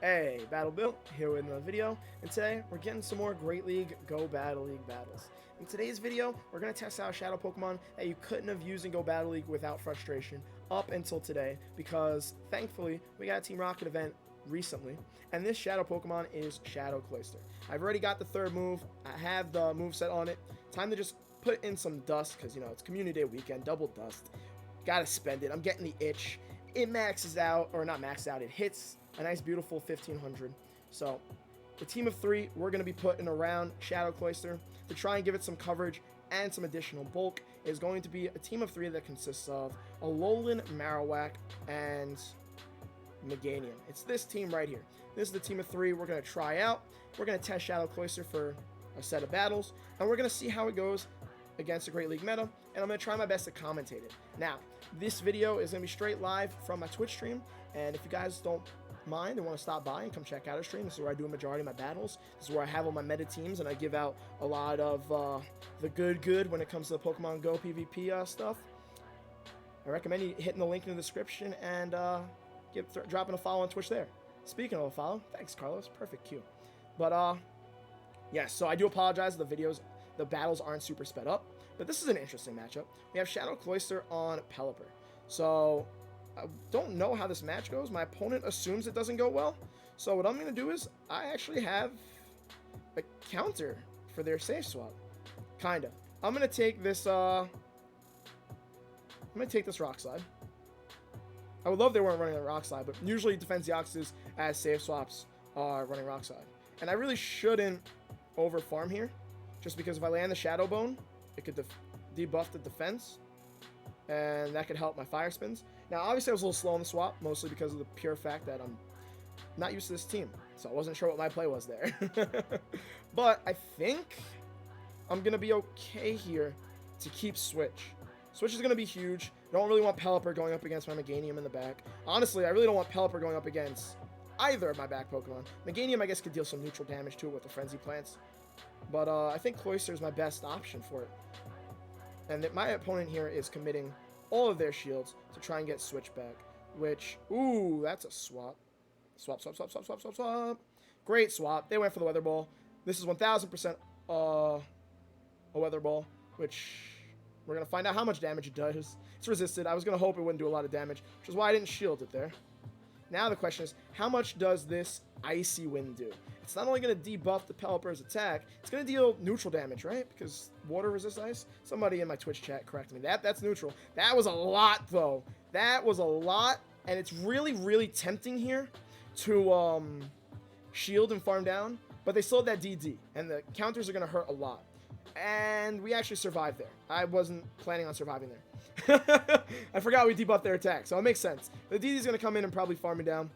Hey, Battle Bill, here with another video, and today we're getting some more Great League Go Battle League battles. In today's video, we're going to test out Shadow Pokemon that you couldn't have used in Go Battle League without frustration up until today, because thankfully we got a Team Rocket event recently, and this Shadow Pokemon is Shadow Cloyster. I've already got the third move, I have the moveset on it, time to just put in some dust, because you know, it's Community Day weekend, double dust, gotta spend it, I'm getting the itch. It maxes out, or not maxes out, it hits a nice beautiful 1500. So the team of three we're going to be putting around Shadow Cloyster to try and give it some coverage and some additional bulk is going to be a team of three that consists of Alolan, Marowak, and Meganium. It's this team right here. This is the team of three we're going to try out. We're going to test Shadow Cloyster for a set of battles, and we're going to see how it goes against the Great League meta, and I'm going to try my best to commentate it. Now, this video is going to be straight live from my Twitch stream, and if you guys don't mind and want to stop by and come check out our stream, this is where I do a majority of my battles. This is where I have all my meta teams, and I give out a lot of the good when it comes to the Pokemon Go PvP stuff. I recommend you hitting the link in the description and dropping a follow on Twitch there. Speaking of a follow, thanks Carlos, perfect cue. But yeah, so I do apologize, the battles aren't super sped up, but this is an interesting matchup. We have Shadow Cloyster on Pelipper. So I don't know how this match goes. My opponent assumes it doesn't go well. So what I'm going to do is I actually have a counter for their safe swap. Kinda. I'm going to take this Rock Slide. I would love they weren't running a Rock Slide, but usually defends the Oxes as safe swaps are running Rock Slide. And I really shouldn't over farm here, just because if I land the Shadow Bone, it could debuff the defense, and that could help my fire spins. Now, obviously, I was a little slow on the swap, mostly because of the pure fact that I'm not used to this team, so I wasn't sure what my play was there. But I think I'm going to be okay here to keep Switch. Switch is going to be huge. I don't really want Pelipper going up against my Meganium in the back. Honestly, I really don't want Pelipper going up against either of my back Pokemon. Meganium, I guess, could deal some neutral damage to it with the Frenzy Plants. But I think Cloyster is my best option for it. And that my opponent here is committing all of their shields to try and get Switch back. Which, ooh, that's a swap. Swap. Great swap. They went for the Weather Ball. This is 1000% a Weather Ball, which we're going to find out how much damage it does. It's resisted. I was going to hope it wouldn't do a lot of damage, which is why I didn't shield it there. Now the question is, how much does this Icy Wind do? It's not only going to debuff the Pelipper's attack, it's going to deal neutral damage, right? Because water resists ice? Somebody in my Twitch chat corrected me. That's neutral. That was a lot, though. That was a lot, and it's really tempting here to shield and farm down, but they still have that DD, and the counters are going to hurt a lot. And we actually survived there. I wasn't planning on surviving there. I forgot we debuffed their attack, so it makes sense. The DD is going to come in and probably farm me down.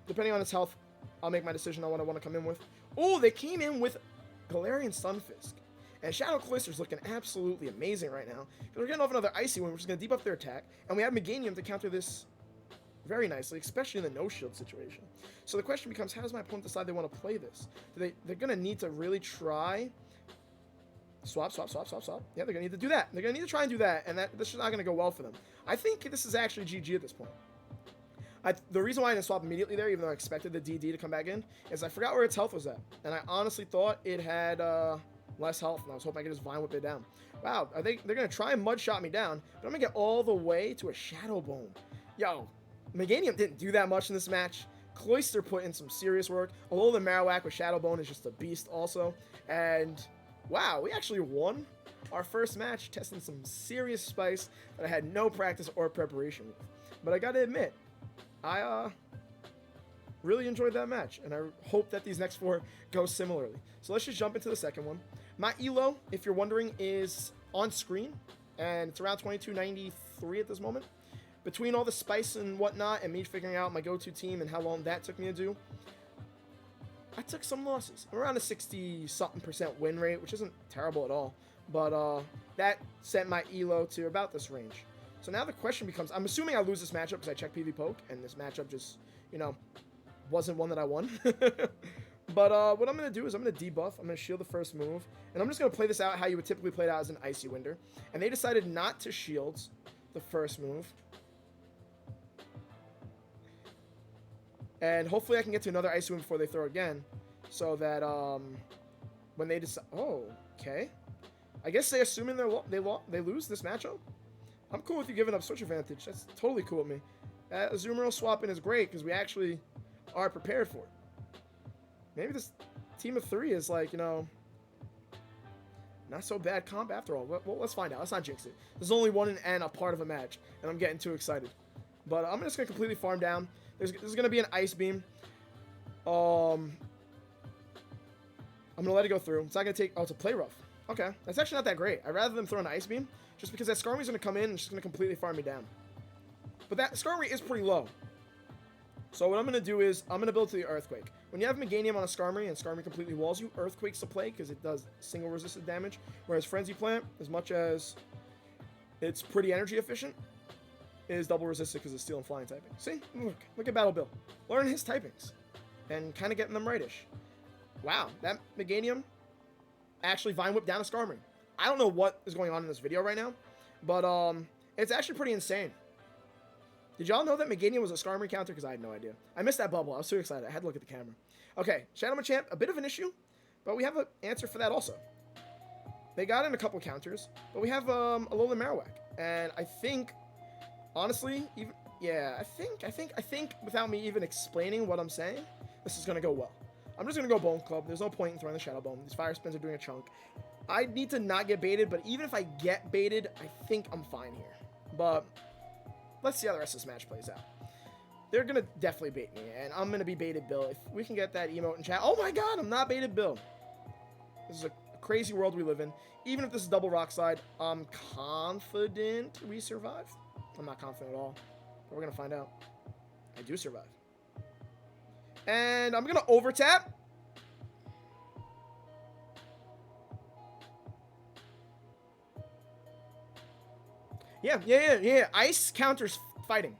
Depending on its health, I'll make my decision on what I want to come in with. Oh, they came in with GALARIAN STUNFISK. And Shadow Cloyster's looking absolutely amazing right now. Because we're getting off another Icy Wind, which is going to debuff their attack. And we have Meganium to counter this very nicely, especially in the no-shield situation. So the question becomes, how does my opponent decide they want to play this? They're going to need to really try... Swap. Yeah, they're going to need to do that. They're going to need to try and do that, and this is not going to go well for them. I think this is actually GG at this point. The reason why I didn't swap immediately there, even though I expected the DD to come back in, is I forgot where its health was at. And I honestly thought it had less health, and I was hoping I could just Vine Whip it down. Wow, they're going to try and Mud Shot me down, but I'm going to get all the way to a Shadow Bone. Yo, Meganium didn't do that much in this match. Cloyster put in some serious work. Although the Marowak with Shadow Bone is just a beast also. And wow, we actually won our first match testing some serious spice that I had no practice or preparation with. But I got to admit, I really enjoyed that match, and I hope that these next four go similarly. So let's just jump into the second one. My elo, if you're wondering, is on screen, and it's around 2293 at this moment. Between all the spice and whatnot, and me figuring out my go-to team and how long that took me to do, I took some losses. I'm around a 60-something% win rate, which isn't terrible at all. But that sent my elo to about this range. So now the question becomes, I'm assuming I lose this matchup because I checked PV Poke, and this matchup just, you know, wasn't one that I won. But what I'm going to do is I'm going to debuff, I'm going to shield the first move, and I'm just going to play this out how you would typically play it out as an Icy Winder. And they decided not to shield the first move. And hopefully I can get to another Icy Wind before they throw again. So that when they decide... Oh, okay. I guess they assuming they lose this matchup? I'm cool with you giving up switch advantage. That's totally cool with me. Azumarill swapping is great because we actually are prepared for it. Maybe this team of 3 is like, you know, not so bad comp after all. Well, let's find out. Let's not jinx it. There's only 1 and a part of a match, and I'm getting too excited. But I'm just going to completely farm down. There's going to be an Ice Beam. I'm going to let it go through. It's not going to take... Oh, it's a Play Rough. Okay. That's actually not that great. I'd rather them throw an Ice Beam, just because that Skarmory's going to come in and just going to completely farm me down. But that Skarmory is pretty low. So what I'm going to do is, I'm going to build to the Earthquake. When you have Meganium on a Skarmory and Skarmory completely walls you, Earthquake's the play because it does single resisted damage. Whereas Frenzy Plant, as much as it's pretty energy efficient, is double resisted because it's Steel and Flying typing. See? Look at Battle Bill. Learn his typings. And kind of getting them rightish. Wow, that Meganium actually Vine Whip down a Skarmory. I don't know what is going on in this video right now, but it's actually pretty insane. Did y'all know that Meganium was a Skarmory counter? Because I had no idea. I missed that bubble. I was too excited. I had to look at the camera. Okay, Shadow Machamp, a bit of an issue, but we have an answer for that also. They got in a couple counters, but we have a Alolan Marowak. And I think, honestly, even yeah, I think without me even explaining what I'm saying, this is going to go well. I'm just going to go Bone Club. There's no point in throwing the Shadow Bone. These Fire Spins are doing a chunk. I need to not get baited, but even if I get baited, I think I'm fine here. But let's see how the rest of this match plays out. They're going to definitely bait me, and I'm going to be baited Bill. If we can get that emote in chat. Oh my god, I'm not baited Bill. This is a crazy world we live in. Even if this is double Rock Slide, I'm confident we survive. I'm not confident at all, but we're going to find out. I do survive. And I'm going to over-tap. Yeah. Ice counters fighting.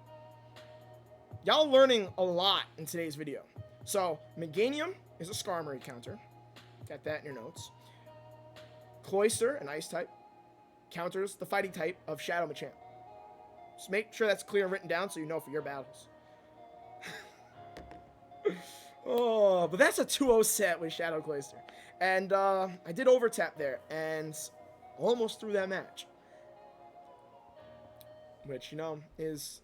Y'all learning a lot in today's video. So, Meganium is a Skarmory counter. Got that in your notes. Cloyster, an Ice type, counters the fighting type of Shadow Machamp. Just make sure that's clear and written down so you know for your battles. Oh, but that's a 2-0 set with Shadow Cloyster. And I did over-tap there and almost threw that match. Which, you know, is...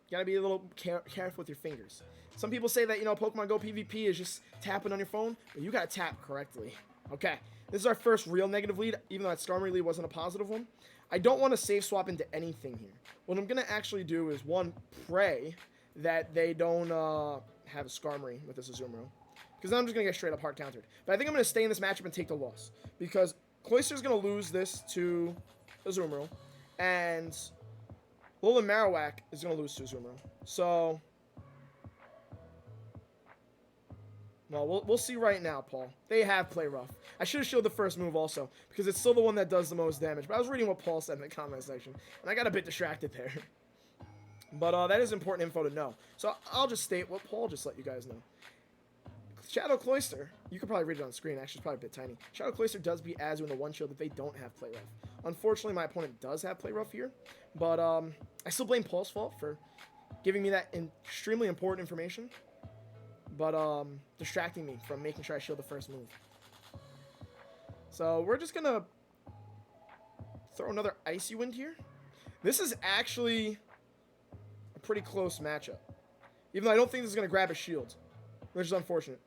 gotta be a little careful with your fingers. Some people say that, you know, Pokemon Go PvP is just tapping on your phone, but you gotta tap correctly. Okay, this is our first real negative lead, even though that Skarmory lead wasn't a positive one. I don't want to save swap into anything here. What I'm gonna actually do is, one, pray that they don't have a Skarmory with this Azumarill, because then I'm just gonna get straight up hard countered. But I think I'm gonna stay in this matchup and take the loss, because Cloyster's gonna lose this to Azumarill, and Alolan Marowak is going to lose to Azumarill. So, well, we'll see right now, Paul. They have Play Rough. I should have showed the first move also, because it's still the one that does the most damage. But I was reading what Paul said in the comment section, and I got a bit distracted there. But that is important info to know. So I'll just state what Paul just let you guys know. Shadow Cloyster, you could probably read it on the screen. Actually, it's probably a bit tiny. Shadow Cloyster does beat Azu in the one shield that they don't have Play Rough. Unfortunately, my opponent does have Play Rough here, but I still blame Paul's fault for giving me that extremely important information, but distracting me from making sure I shield the first move. So we're just gonna throw another Icy Wind here. This is actually a pretty close matchup, even though I don't think this is gonna grab a shield, which is unfortunate.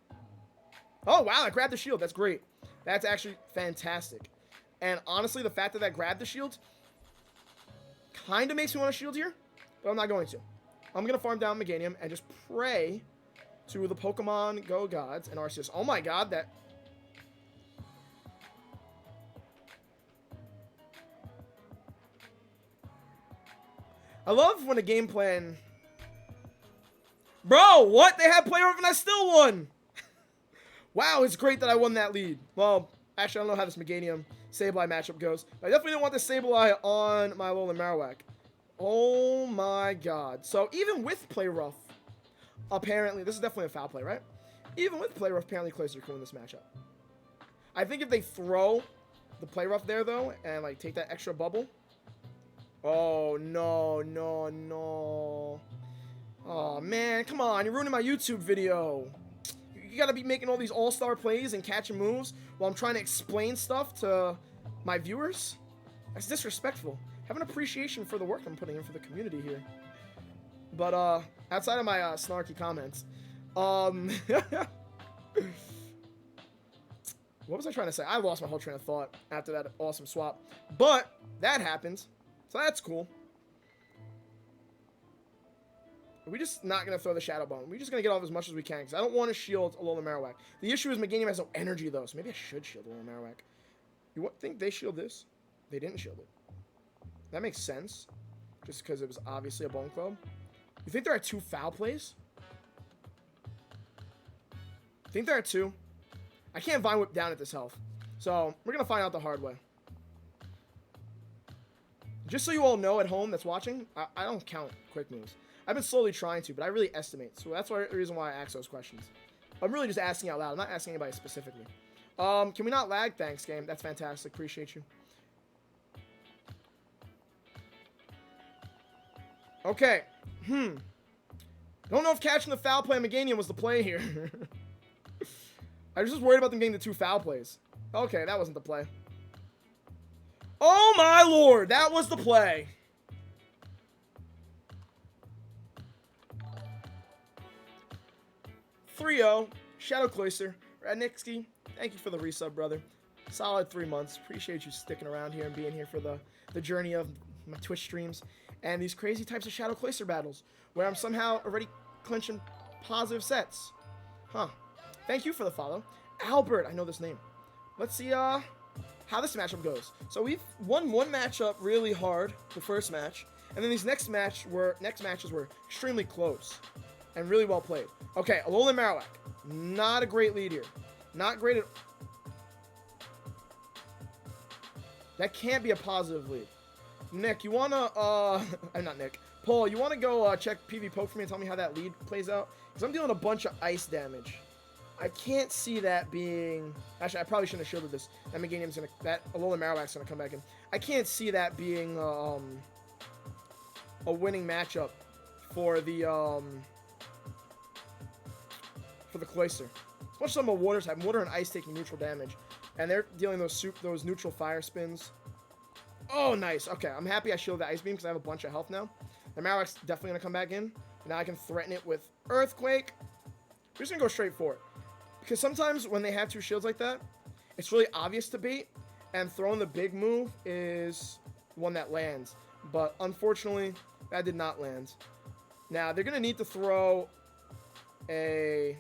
Oh wow, I grabbed the shield. That's great. That's actually fantastic. And honestly, the fact that I grabbed the shield kind of makes me want to shield here, but I'm not going to. I'm going to farm down Meganium and just pray to the Pokemon Go gods and Arceus. Oh my god, that... I love when a game plan... Bro, what? They had Play Rough and I still won! Wow, it's great that I won that lead. Well, actually, I don't know how this Meganium Sableye matchup goes. But I definitely don't want this Sableye on my Alolan Marowak. Oh my god. So even with Play Rough, apparently, this is definitely a foul play, right? Even with Play Rough, apparently Cloyster can win this matchup. I think if they throw the Play Rough there, though, and like take that extra bubble. Oh, no. Oh, man. Come on. You're ruining my YouTube video. You gotta be making all these all-star plays and catching moves while I'm trying to explain stuff to my viewers. That's disrespectful. Have an appreciation for the work I'm putting in for the community here. But, outside of my, snarky comments, what was I trying to say? I lost my whole train of thought after that awesome swap. But, that happens. So that's cool. We're just not going to throw the Shadow Bone. We're just going to get off as much as we can, because I don't want to shield Alola Marowak. The issue is Meganium has no energy, though, so maybe I should shield Alola Marowak. You think they shield this? They didn't shield it. That makes sense, just because it was obviously a Bone Club. You think there are 2 foul plays? Think there are 2? I can't Vine Whip down at this health, so we're going to find out the hard way. Just so you all know at home that's watching, I don't count quick moves. I've been slowly trying to, but I really estimate. So that's the reason why I ask those questions. I'm really just asking out loud. I'm not asking anybody specifically. Can we not lag? Thanks, game. That's fantastic. Appreciate you. Okay. Don't know if catching the foul play on Meganium was the play here. I was just worried about them getting the 2 foul plays. Okay, that wasn't the play. Oh my lord, that was the play. 3-0, Shadow Cloyster, Radnitsky, thank you for the resub, brother. Solid 3 months. Appreciate you sticking around here and being here for the journey of my Twitch streams and these crazy types of Shadow Cloyster battles where I'm somehow already clinching positive sets. Huh. Thank you for the follow. Albert, I know this name. Let's see how this matchup goes. So we've won 1 matchup really hard, the first match, and then these next matches were extremely close and really well played. Okay, Alola Marowak, not a great lead here. Not great at... That can't be a positive lead. Nick, you wanna, not Nick. Paul, you wanna go check PvP Poke for me and tell me how that lead plays out? Because I'm dealing a bunch of ice damage. I can't see that being... Actually, I probably shouldn't have shielded this. That Meganium's gonna... That Alola Marowak's gonna come back in. I can't see that being, a winning matchup for the, Cloyster. As much as some of Waters have Water and Ice taking neutral damage, and they're dealing those neutral fire spins. Oh, nice. Okay, I'm happy I shielded the Ice Beam because I have a bunch of health now. The Marowak's definitely going to come back in. Now I can threaten it with Earthquake. We're just going to go straight for it. Because sometimes when they have 2 shields like that, it's really obvious to bait, and throwing the big move is one that lands. But unfortunately, that did not land. Now, they're going to need to throw a...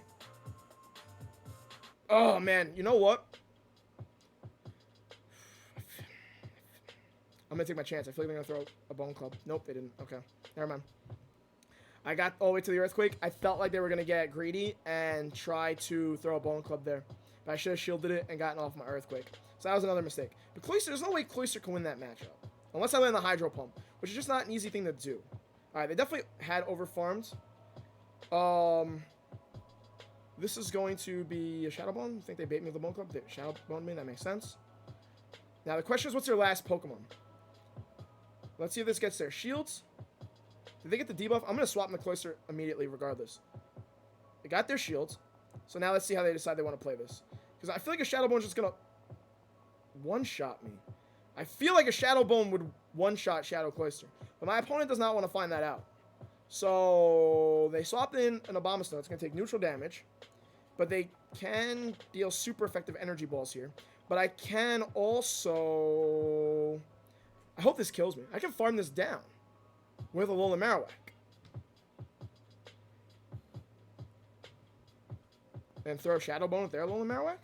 Oh, man. You know what? I'm going to take my chance. I feel like they're going to throw a Bone Club. Nope, they didn't. Okay. Never mind. I got all the way to the Earthquake. I felt like they were going to get greedy and try to throw a Bone Club there. But I should have shielded it and gotten off my Earthquake. So that was another mistake. But Cloyster, there's no way Cloyster can win that matchup. Unless I land the Hydro Pump, which is just not an easy thing to do. Alright, they definitely had overfarmed. This is going to be a Shadow Bone. I think they bait me with the Bone Club. They Shadow Bone me. That makes sense. Now, the question is, what's their last Pokemon? Let's see if this gets their shields. Did they get the debuff? I'm going to swap the Cloyster immediately, regardless. They got their shields. So now let's see how they decide they want to play this. Because I feel like a Shadow Bone is just going to one-shot me. I feel like a Shadow Bone would one-shot Shadow Cloyster. But my opponent does not want to find that out. So they swapped in an Abomasnow. It's going to take neutral damage. But they can deal super effective energy balls here. But I can also... I hope this kills me. I can farm this down with a Alola Marowak. And throw Shadow Bone with their Alola Marowak?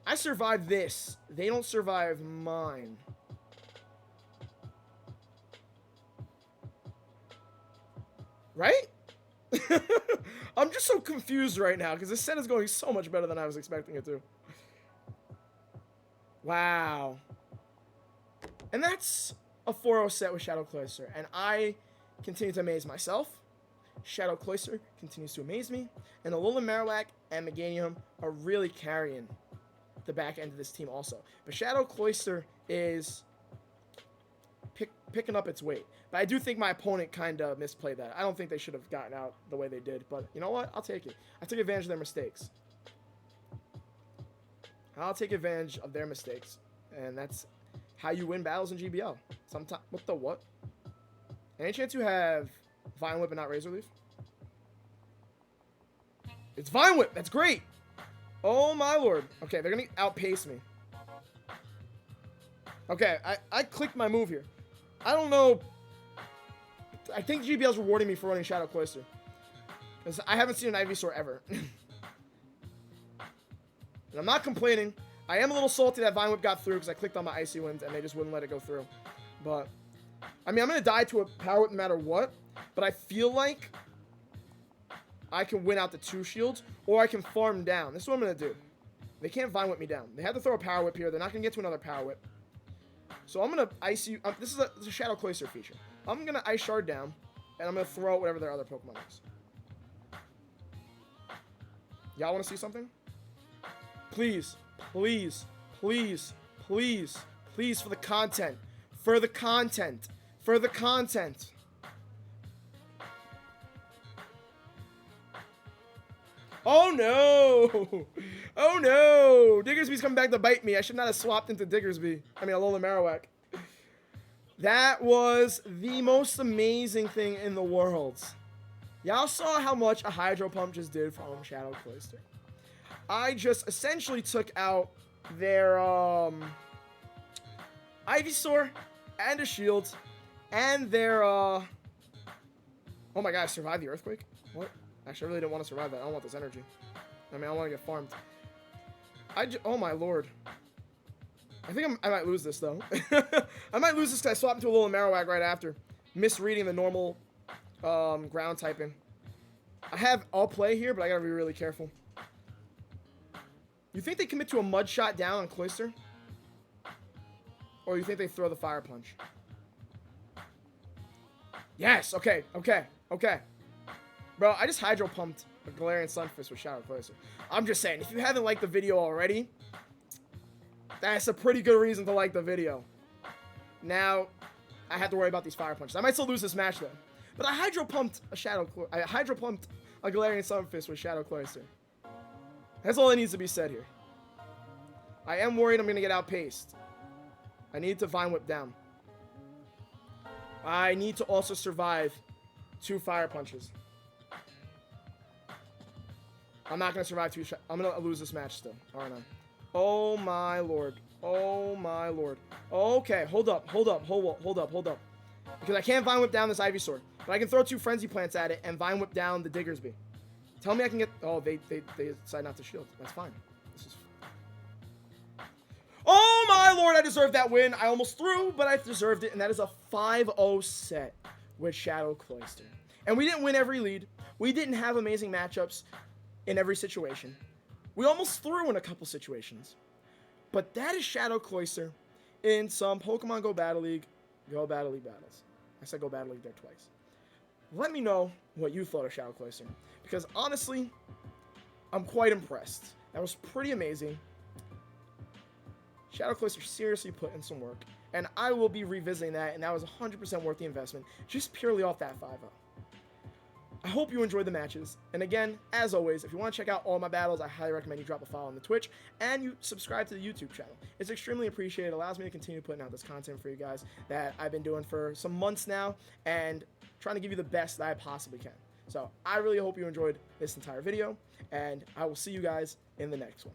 I survived this. They don't survive mine. Right? I'm just so confused right now because this set is going so much better than I was expecting it to. Wow. And that's a 4-0 set with Shadow Cloyster. And I continue to amaze myself. Shadow Cloyster continues to amaze me. And Alola Marowak and Meganium are really carrying the back end of this team also. But Shadow Cloyster is picking up its weight. But I do think my opponent kind of misplayed that. I don't think they should have gotten out the way they did. But you know what? I'll take it. I took advantage of their mistakes. I'll take advantage of their mistakes. And that's how you win battles in GBL. Sometimes, what the what? Any chance you have Vine Whip and not Razor Leaf? It's Vine Whip. That's great. Oh my lord. Okay, they're going to outpace me. Okay, I clicked my move here. I don't know. I think GBL's rewarding me for running Shadow Cloyster. Because I haven't seen an Ivysaur ever. And I'm not complaining. I am a little salty that Vine Whip got through because I clicked on my Icy Wind and they just wouldn't let it go through. But, I mean, I'm going to die to a Power Whip no matter what. But I feel like I can win out the 2 shields or I can farm down. This is what I'm going to do. They can't Vine Whip me down. They had to throw a Power Whip here. They're not going to get to another Power Whip. So I'm going to Icy... this is a Shadow Cloyster feature. I'm going to Ice Shard down and I'm going to throw out whatever their other Pokemon is. Y'all want to see something? Please, please, please, please, please, for the content. For the content. For the content. Oh no! Oh no! Diggersby's coming back to bite me. I should not have swapped into Diggersby. I mean, Alola Marowak. That was the most amazing thing in the world. Y'all saw how much a Hydro Pump just did from Shadow Cloyster. I just essentially took out their Ivysaur and a shield and their oh my god, I survived the earthquake? What? Actually, I really didn't want to survive that. I don't want this energy. I mean, I want to get farmed. Oh my lord. I think I might lose this though. I might lose this because I swapped into a little Marowak right after, misreading the normal ground typing. I have all play here, but I gotta be really careful. You think they commit to a Mud Shot down on Cloyster? Or you think they throw the Fire Punch? Yes! Okay, okay, okay. Bro, I just Hydro Pumped a Galarian Stunfisk with Shadow Cloyster. I'm just saying, if you haven't liked the video already, that's a pretty good reason to like the video. Now, I have to worry about these Fire Punches. I might still lose this match, though. But I Hydro Pumped a Galarian Stunfisk with Shadow Cloyster. That's all that needs to be said here. I am worried I'm going to get outpaced. I need to Vine Whip down. I need to also survive 2 Fire Punches. I'm not going to survive 2 shots. I'm going to lose this match still, aren't I? Oh my lord. Oh my lord. Okay, hold up. Because I can't Vine Whip down this Ivysaur. But I can throw 2 Frenzy Plants at it and Vine Whip down the Diggersby. Tell me I can get... Oh, they decide not to shield. That's fine. This is... Oh my lord, I deserved that win. I almost threw, but I deserved it. And that is a 5-0 set with Shadow Cloyster. And we didn't win every lead. We didn't have amazing matchups in every situation. We almost threw in a couple situations. But that is Shadow Cloyster in some Pokemon Go Battle League battles. I said Go Battle League there twice. Let me know what you thought of Shadow Cloyster. Because honestly, I'm quite impressed. That was pretty amazing. Shadow Cloyster seriously put in some work. And I will be revisiting that. And that was 100% worth the investment. Just purely off that 5-0. I hope you enjoyed the matches. And again, as always, if you want to check out all my battles, I highly recommend you drop a follow on the Twitch and you subscribe to the YouTube channel. It's extremely appreciated. It allows me to continue putting out this content for you guys that I've been doing for some months now and trying to give you the best that I possibly can. So I really hope you enjoyed this entire video and I will see you guys in the next one.